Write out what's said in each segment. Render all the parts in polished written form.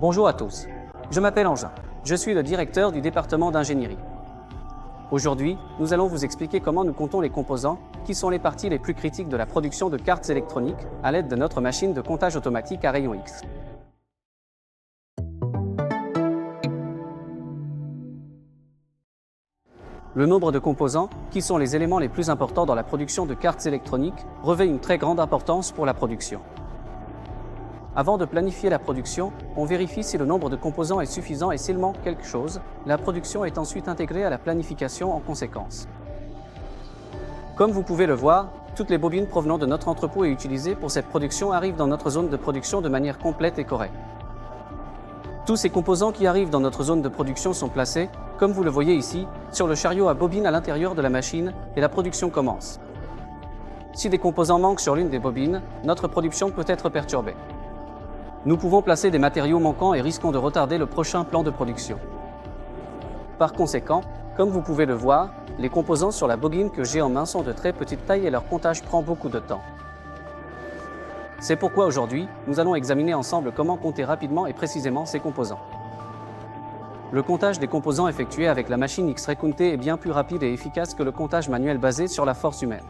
Bonjour à tous, je m'appelle Engin, je suis le directeur du département d'ingénierie. Aujourd'hui, nous allons vous expliquer comment nous comptons les composants, qui sont les parties les plus critiques de la production de cartes électroniques, à l'aide de notre machine de comptage automatique à rayon X. Le nombre de composants, qui sont les éléments les plus importants dans la production de cartes électroniques, revêt une très grande importance pour la production. Avant de planifier la production, on vérifie si le nombre de composants est suffisant et s'il manque quelque chose, la production est ensuite intégrée à la planification en conséquence. Comme vous pouvez le voir, toutes les bobines provenant de notre entrepôt et utilisées pour cette production arrivent dans notre zone de production de manière complète et correcte. Tous ces composants qui arrivent dans notre zone de production sont placés, comme vous le voyez ici, sur le chariot à bobines à l'intérieur de la machine et la production commence. Si des composants manquent sur l'une des bobines, notre production peut être perturbée. Nous pouvons placer des matériaux manquants et risquons de retarder le prochain plan de production. Par conséquent, comme vous pouvez le voir, les composants sur la bobine que j'ai en main sont de très petite taille et leur comptage prend beaucoup de temps. C'est pourquoi aujourd'hui, nous allons examiner ensemble comment compter rapidement et précisément ces composants. Le comptage des composants effectué avec la machine X-Ray Counter est bien plus rapide et efficace que le comptage manuel basé sur la force humaine.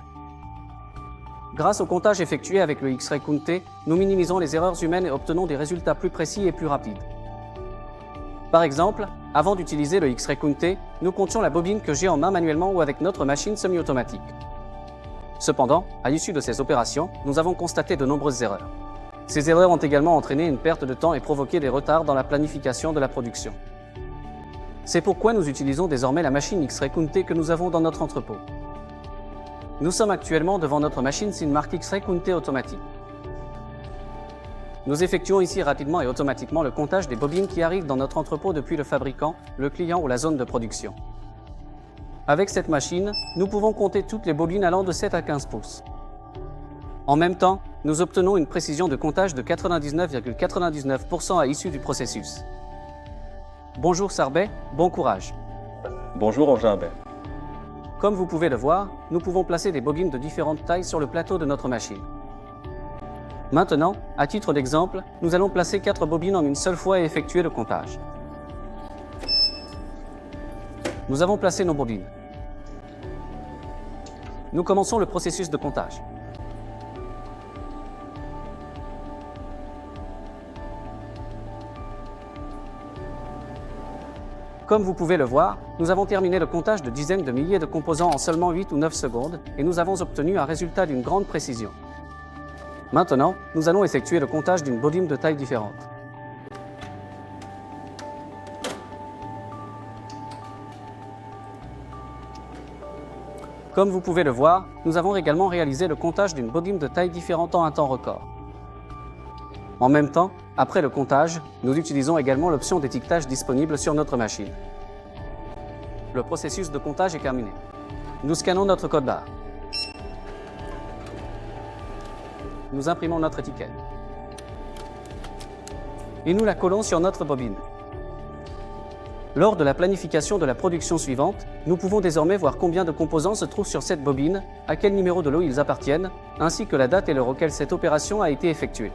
Grâce au comptage effectué avec le X-Ray Counter, nous minimisons les erreurs humaines et obtenons des résultats plus précis et plus rapides. Par exemple, avant d'utiliser le X-Ray Counter, nous comptions la bobine que j'ai en main manuellement ou avec notre machine semi-automatique. Cependant, à l'issue de ces opérations, nous avons constaté de nombreuses erreurs. Ces erreurs ont également entraîné une perte de temps et provoqué des retards dans la planification de la production. C'est pourquoi nous utilisons désormais la machine X-Ray Counter que nous avons dans notre entrepôt. Nous sommes actuellement devant notre machine Sinmark X-Ray Counter automatique. Nous effectuons ici rapidement et automatiquement le comptage des bobines qui arrivent dans notre entrepôt depuis le fabricant, le client ou la zone de production. Avec cette machine, nous pouvons compter toutes les bobines allant de 7 à 15 pouces. En même temps, nous obtenons une précision de comptage de 99,99% à l'issue du processus. Bonjour Sarbet, bon courage. Bonjour Engin. Comme vous pouvez le voir, nous pouvons placer des bobines de différentes tailles sur le plateau de notre machine. Maintenant, à titre d'exemple, nous allons placer 4 bobines en une seule fois et effectuer le comptage. Nous avons placé nos bobines. Nous commençons le processus de comptage. Comme vous pouvez le voir, nous avons terminé le comptage de dizaines de milliers de composants en seulement 8 ou 9 secondes et nous avons obtenu un résultat d'une grande précision. Maintenant, nous allons effectuer le comptage d'une bobine de tailles différentes. Comme vous pouvez le voir, nous avons également réalisé le comptage d'une bobine de tailles différentes en un temps record. En même temps, après le comptage, nous utilisons également l'option d'étiquetage disponible sur notre machine. Le processus de comptage est terminé. Nous scannons notre code barre. Nous imprimons notre étiquette. Et nous la collons sur notre bobine. Lors de la planification de la production suivante, nous pouvons désormais voir combien de composants se trouvent sur cette bobine, à quel numéro de lot ils appartiennent, ainsi que la date et l'heure auquel cette opération a été effectuée.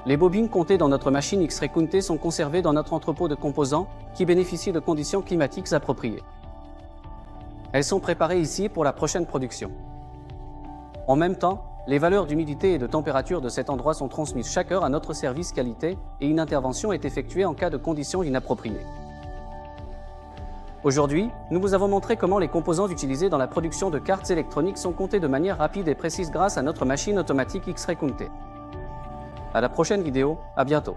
Les bobines comptées dans notre machine X-Ray Counter sont conservées dans notre entrepôt de composants qui bénéficient de conditions climatiques appropriées. Elles sont préparées ici pour la prochaine production. En même temps, les valeurs d'humidité et de température de cet endroit sont transmises chaque heure à notre service qualité et une intervention est effectuée en cas de conditions inappropriées. Aujourd'hui, nous vous avons montré comment les composants utilisés dans la production de cartes électroniques sont comptés de manière rapide et précise grâce à notre machine automatique X-Ray Counter. À la prochaine vidéo, à bientôt.